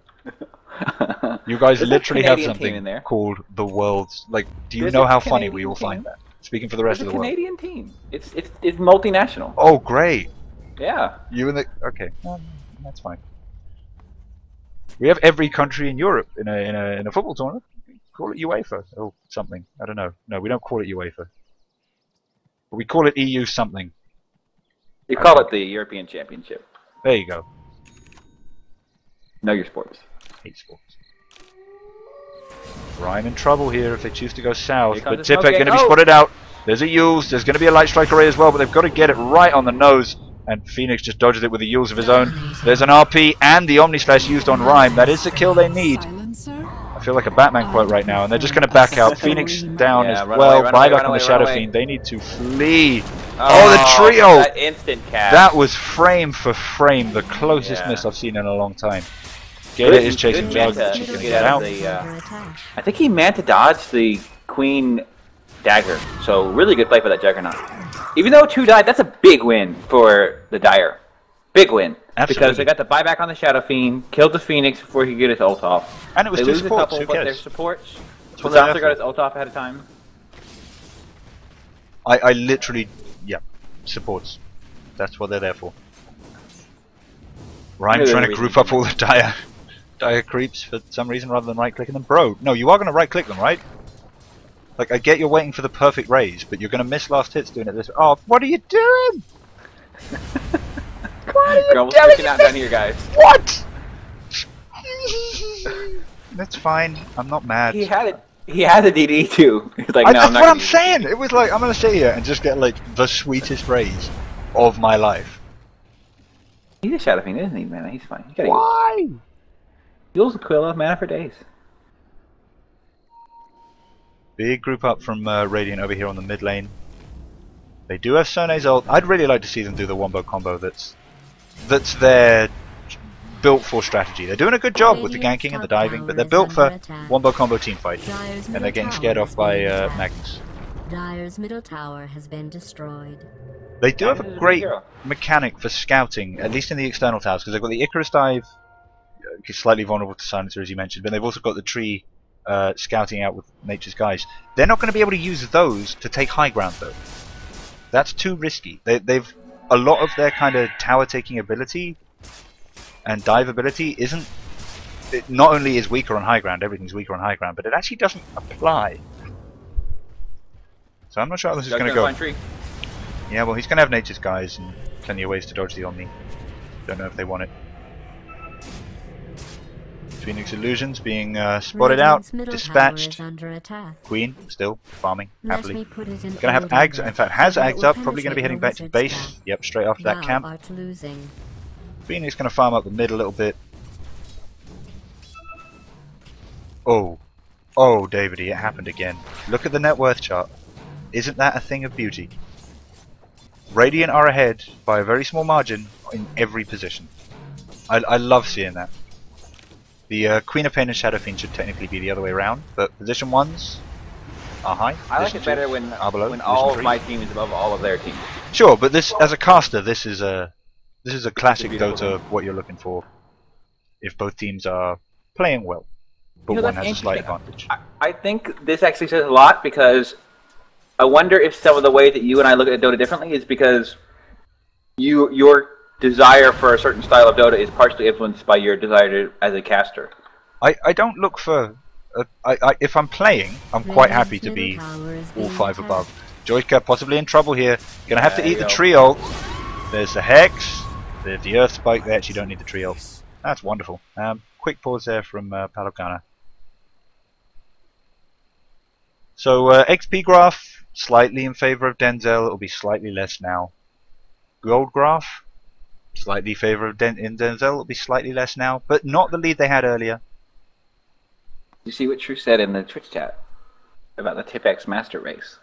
Speaker 1: You guys literally have something called the World's. Like, do you know how funny we will find that? Speaking for the rest of the world.
Speaker 3: It's a Canadian team. It's multinational.
Speaker 1: Oh, great.
Speaker 3: Yeah.
Speaker 1: You and the okay. That's fine. We have every country in Europe in a football tournament. Call it UEFA or something. I don't know. No, we don't call it UEFA. But we call it EU something.
Speaker 3: You call it the European Championship.
Speaker 1: There you go.
Speaker 3: Know your sports.
Speaker 1: Hate sports. Ryan in trouble here if they choose to go south. But
Speaker 3: Tipex
Speaker 1: going to be spotted out. There's a Yules. There's going to be a Light Strike Array as well, but they've got to get it right on the nose. And Phoenix just dodges it with the Yules of his own. There's an RP and the Omni Slash used on Rhyme. That is the kill they need. I feel like a Batman quote right now, and they're just going to back out. Phoenix down as well. Buyback on the Shadow Fiend. They need to flee. Oh, the trio!
Speaker 3: That instant cast.
Speaker 1: That was frame for frame the closest miss I've seen in a long time. Gator is chasing Jug. She's going to get out.
Speaker 3: I think he meant to dodge the Queen Dagger. So really good play for that Juggernaut. Even though 2 died, that's a big win for the Dire. Big win.
Speaker 1: Absolutely.
Speaker 3: Because they got the buyback on the Shadow Fiend, killed the Phoenix before he could get his ult off.
Speaker 1: And it was
Speaker 3: they
Speaker 1: 2
Speaker 3: lose
Speaker 1: supports.
Speaker 3: a couple,
Speaker 1: Who
Speaker 3: but
Speaker 1: cares?
Speaker 3: their supports.
Speaker 1: That's what
Speaker 3: Disaster got his ult off ahead of time.
Speaker 1: I literally, supports. That's what they're there for. Ryan trying to group up all the dire creeps for some reason rather than right-clicking them. Bro, no, you are going to right-click them, right? Like, I get you're waiting for the perfect raise, but you're going to miss last hits doing it this way. Oh, what are you doing? What are you
Speaker 3: doing? Freaking out down here, guys.
Speaker 1: What? That's fine. I'm not mad.
Speaker 3: He had it. He had the DD too. He's like, no,
Speaker 1: that's what I'm saying. It was like, I'm going to sit here and just get like the sweetest raise of my life.
Speaker 3: He's a Shadow Fiend, isn't he, man? He's fine.
Speaker 1: Why?
Speaker 3: Yule's Aquila, mana for days.
Speaker 1: Big group up from Radiant over here on the mid lane. They do have Sone's ult. I'd really like to see them do the wombo combo that's their built for strategy. They're doing a good job with the ganking and the diving, but they're built for wombo combo teamfight. And they're getting scared off by Magnus.
Speaker 4: Dire's middle tower has been destroyed.
Speaker 1: They do have a great mechanic for scouting, at least in the external towers, because they've got the Icarus dive, slightly vulnerable to silencer as you mentioned, but they've also got the tree scouting out with Nature's Guys. They're not going to be able to use those to take high ground though. That's too risky. They've a lot of their kind of tower taking ability and dive ability isn't. It not only is weaker on high ground, everything's weaker on high ground, but it actually doesn't apply. So I'm not sure how this is going to go. Yeah, well, he's going to have Nature's Guys and plenty of ways to dodge the Omni. Don't know if they want it. Phoenix Illusions being spotted out, dispatched. Queen still farming happily. Going to have Ags. In fact, has Ags up. Probably going to be heading back to base. Yep, straight after that camp. Phoenix going to farm up the mid a little bit. Oh, David, it happened again. Look at the net worth chart. Isn't that a thing of beauty? Radiant are ahead by a very small margin in every position. I love seeing that. The Queen of Pain and Shadow Fiend should technically be the other way around, but position 1s are high.
Speaker 3: I like it better when all of my team is above all of their teams.
Speaker 1: Sure, but this, as a caster, this is a classic Dota. What you're looking for, if both teams are playing well, but one
Speaker 3: that's
Speaker 1: has a slight
Speaker 3: interesting.
Speaker 1: advantage.
Speaker 3: I think this actually says a lot because I wonder if some of the way that you and I look at Dota differently is because your desire for a certain style of Dota is partially influenced by your desire as a caster.
Speaker 1: I don't look for... if I'm playing, I'm quite happy to be all 5 above. Joyka possibly in trouble here. Gonna have to eat the tree ult. There's the Hex. There's the Earth Spike. They actually don't need the tree ult. That's wonderful. Quick pause there from Palokana. So XP graph, slightly in favor of Denzel. It'll be slightly less now. Gold graph, slightly in favor of Denzel. It'll be slightly less now, but not the lead they had earlier.
Speaker 3: You see what True said in the Twitch chat about the Tipex Master Race?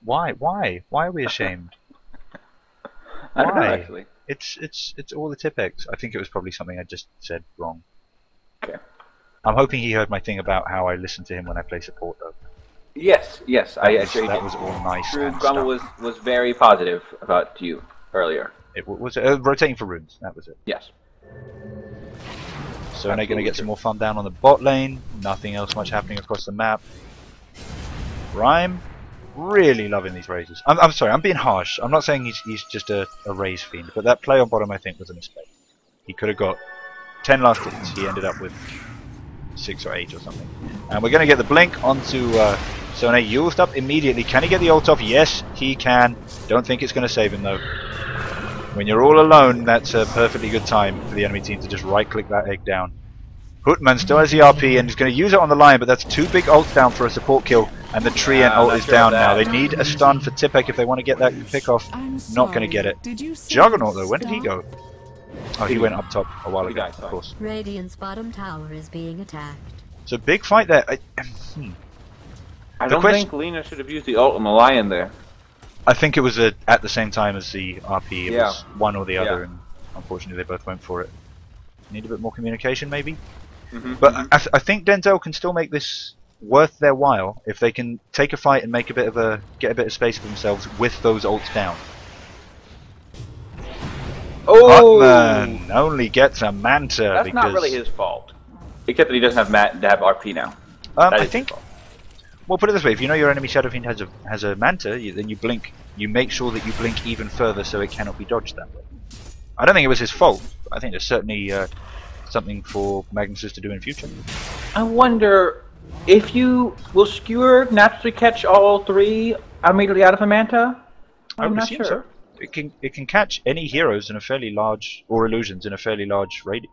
Speaker 1: Why? Why? Why are we ashamed?
Speaker 3: I don't know, actually.
Speaker 1: It's all the Tipex. I think it was probably something I just said wrong.
Speaker 3: Okay.
Speaker 1: I'm hoping he heard my thing about how I listen to him when I play support, though.
Speaker 3: Yes, I actually
Speaker 1: that
Speaker 3: did.
Speaker 1: was all nice.
Speaker 3: True
Speaker 1: and
Speaker 3: Grumble
Speaker 1: stuff.
Speaker 3: was very positive about you earlier.
Speaker 1: It was rotating for runes. That was it.
Speaker 3: Yes.
Speaker 1: So they're going to get some more fun down on the bot lane. Nothing else much happening across the map. Rhyme, really loving these raises. I'm sorry, I'm being harsh. I'm not saying he's just a raise fiend, but that play on bottom I think was a mistake. He could have got 10 last hits. He ended up with 6 or 8 or something. And we're going to get the blink onto Sone. Used up immediately. Can he get the ult off? Yes, he can. Don't think it's going to save him though. When you're all alone, that's a perfectly good time for the enemy team to just right-click that egg down. Hootman still has the RP and is going to use it on the line, but that's 2 big ults down for a support kill, and the Trient ult is down now. They need a stun for Tipek if they want to get that pick off. Not going to get it. Juggernaut though, when did he go? Oh, he went up top a while ago, of course.
Speaker 4: Radiant's bottom tower is being attacked.
Speaker 1: So big fight there.
Speaker 3: I don't think Lena should have used the ult on the lion there.
Speaker 1: I think it was at the same time as the RP. It was one or the other, and unfortunately they both went for it. Need a bit more communication, maybe. But I think Denzel can still make this worth their while if they can take a fight and make get a bit of space for themselves with those ults down.
Speaker 3: Oh!
Speaker 1: Hotman only gets a Manta.
Speaker 3: That's
Speaker 1: because
Speaker 3: not really his fault, except that he doesn't have RP now.
Speaker 1: I think. Well, put it this way: if you know your enemy Shadow Fiend has a Manta, then you blink. You make sure that you blink even further so it cannot be dodged that way. I don't think it was his fault. I think there's certainly something for Magnuses to do in future.
Speaker 3: I wonder if you will Skewer naturally catch all 3 immediately out of a Manta. I'm not sure.
Speaker 1: So. It can catch any heroes in a fairly large, or illusions in a fairly large width.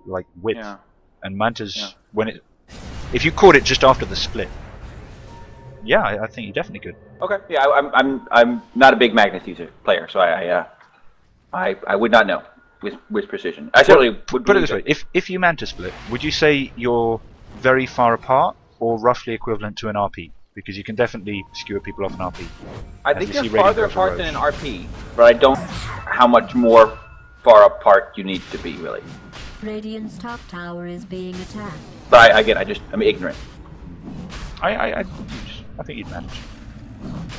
Speaker 3: Yeah.
Speaker 1: And Mantas if you caught it just after the split. Yeah, I think you definitely could.
Speaker 3: Okay. Yeah, I'm not a big Magnus user player, so I would not know with precision. I certainly would
Speaker 1: put it this way: if you Manta split, would you say you're very far apart or roughly equivalent to an RP? Because you can definitely skewer people off an RP.
Speaker 3: I think you're farther apart than an RP, but I don't know how much more far apart you need to be, really.
Speaker 4: Radiant's top tower is being attacked.
Speaker 3: But I'm ignorant.
Speaker 1: I think you'd manage.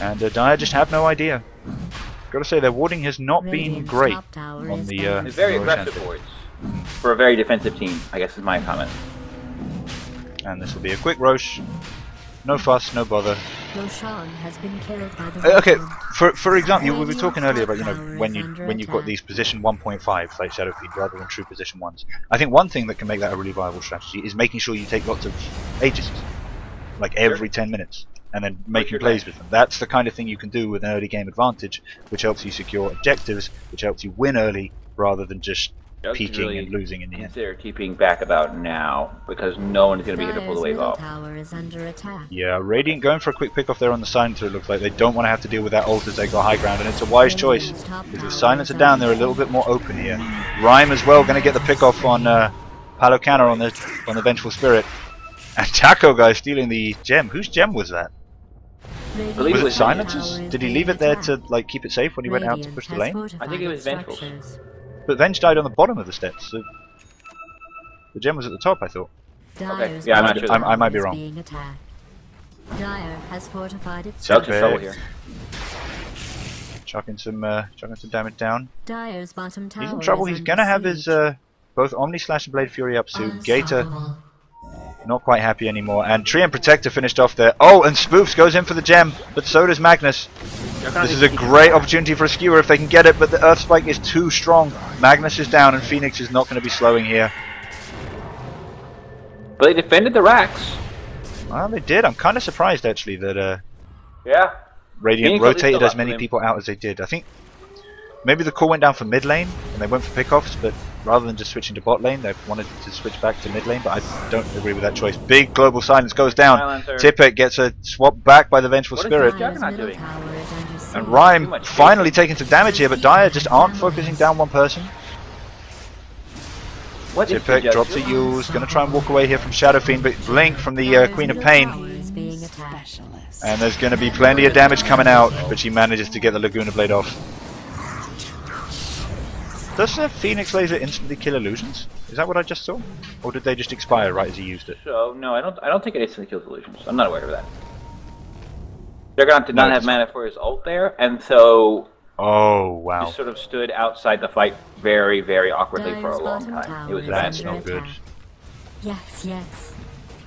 Speaker 1: And Dire just have no idea. Gotta say, their warding has not been great on the.
Speaker 3: It's very aggressive wards for a very defensive team, I guess is my comment.
Speaker 1: And this will be a quick Roche. No fuss, no bother.
Speaker 4: Roshan has been killed by the
Speaker 1: Okay, for example, we were talking earlier about when you've got these position 1.5 like Shadow Fiend rather than true position 1s. I think one thing that can make that a really viable strategy is making sure you take lots of Aegis, like every 10 minutes, and then making plays with them. That's the kind of thing you can do with an early game advantage, which helps you secure objectives, which helps you win early rather than just peaking really and losing in the end.
Speaker 3: Consider keeping back about now because no one is going to be here to pull the wave off.
Speaker 1: Yeah, Radiant going for a quick pick off there on the Silencer. It looks like they don't want to have to deal with that ult as they got high ground, and it's a wise choice because with Silencer down, they're a little bit more open here. Rhyme as well going to get the pick off on Palokana on the Vengeful Spirit, and Taco guy stealing the gem. Whose gem was that? Was it Silencer's? Did he leave it there to keep it safe when he went out to push the lane?
Speaker 3: I think it was Vengeful's.
Speaker 1: But Venge died on the bottom of the steps. So the gem was at the top, I thought.
Speaker 3: Okay. Yeah, I'm not sure.
Speaker 1: I might be wrong.
Speaker 4: Dire has fortified its
Speaker 3: trouble here.
Speaker 1: Chucking some damage down.
Speaker 4: Dire's bottom tower.
Speaker 1: He's in trouble. He's gonna have his both Omni Slash and Blade Fury up soon. Gator not quite happy anymore. And Treant Protector finished off there. Oh, and Spoofs goes in for the gem, but so does Magnus. This is a great opportunity for a skewer if they can get it, but the Earth Spike is too strong. Magnus is down and Phoenix is not going to be slowing here.
Speaker 3: But they defended the racks.
Speaker 1: Well, they did. I'm kind of surprised actually that
Speaker 3: Yeah.
Speaker 1: Radiant rotated as many people out as they did. I think maybe the call went down for mid lane and they went for pickoffs, but rather than just switching to bot lane, they wanted to switch back to mid lane, but I don't agree with that choice. Big global silence goes down. Tippet gets a swap back by the Vengeful Spirit.
Speaker 3: Doing?
Speaker 1: And Rhyme finally taking some damage here, but Dire just aren't focusing down one person. Tippet drops a use, gonna try and walk away here from Shadow Fiend, but Blink from the Queen of Pain. And there's gonna be plenty of damage coming out, but she manages to get the Laguna Blade off. Does the Phoenix Laser instantly kill illusions? Is that what I just saw? Or did they just expire right as he used it?
Speaker 3: So no, I don't think it instantly kills illusions. I'm not aware of that. Juggernaut did not have mana for his ult there, and so
Speaker 1: oh wow,
Speaker 3: just sort of stood outside the fight very, very awkwardly for a long time. It was
Speaker 1: that's not good.
Speaker 4: Yes, yes.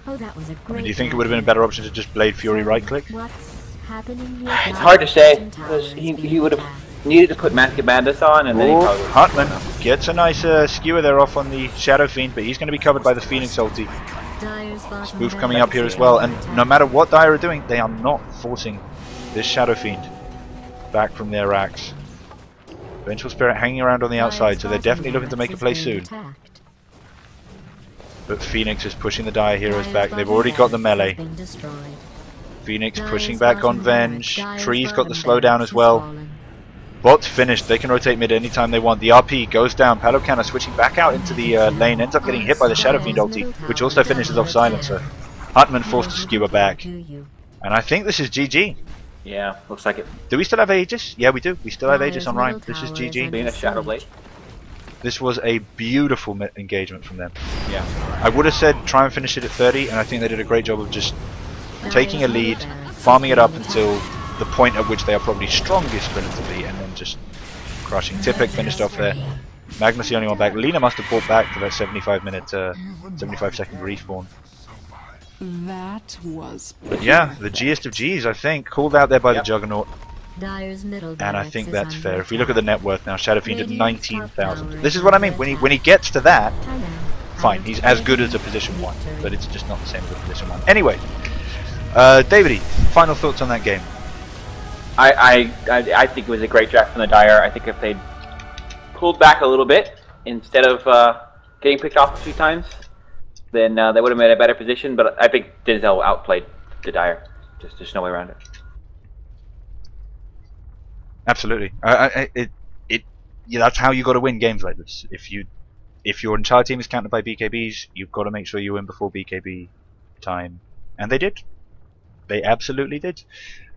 Speaker 4: Oh, that was a great.
Speaker 1: Do you think it would have been a better option to just Blade Fury right click?
Speaker 4: What's happening here?
Speaker 3: It's hard to say because he would have needed to put Mask of Madness on, and then he probably
Speaker 1: Huntman gets a nice skewer there off on the Shadow Fiend, but he's going to be covered by the Phoenix ulti. Spoof coming up here as well, and no matter what Dire are doing, they are not forcing this Shadow Fiend back from their racks. Vengeful Spirit hanging around on the outside, so they're definitely looking to make a play soon. But Phoenix is pushing the Dire heroes back. They've already got the melee. Phoenix pushing back on Venge. Tree's got the slowdown as well. Bot's finished. They can rotate mid anytime they want. The RP goes down. Palocana switching back out into the lane. Ends up getting hit by the Shadow Fiend ulti, which also finishes off Silencer. Huntman forced to skewer back. And I think this is GG.
Speaker 3: Yeah, looks like it.
Speaker 1: Do we still have Aegis? Yeah, we do. We still have Aegis on Rhyme. This is GG.
Speaker 3: Being a Shadow Blade.
Speaker 1: This was a beautiful engagement from them.
Speaker 3: Yeah.
Speaker 1: I would have said try and finish it at 30, and I think they did a great job of just taking a lead, farming it up until the point at which they are probably strongest relatively, and then just crushing. Tippek finished off there. Magnus the only one back. Lina must have brought back for that 75-second respawn.
Speaker 2: That was.
Speaker 1: But yeah, the Gist of Gs, I think, called out there by the Juggernaut.
Speaker 4: And
Speaker 1: I think that's fair. If we look at the net worth now, Shadow Fiend at 19,000. This is what I mean. When he gets to that, fine, he's as good as a position 1, but it's just not the same as a position 1. Anyway, Davey, final thoughts on that game?
Speaker 3: I think it was a great draft from the Dire. I think if they'd pulled back a little bit instead of getting picked off a few times, then they would have made a better position. But I think Denzel outplayed the Dire. There's no way around it.
Speaker 1: Absolutely. Yeah, that's how you got to win games like this. If your entire team is countered by BKBs, you've got to make sure you win before BKB time, and they did. They absolutely did.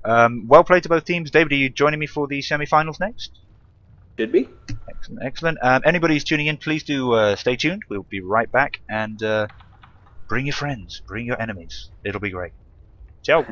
Speaker 1: Well played to both teams. David, are you joining me for the semi-finals next?
Speaker 3: Should be.
Speaker 1: Excellent, excellent. Anybody who's tuning in, please do stay tuned. We'll be right back, and bring your friends, bring your enemies. It'll be great. Ciao.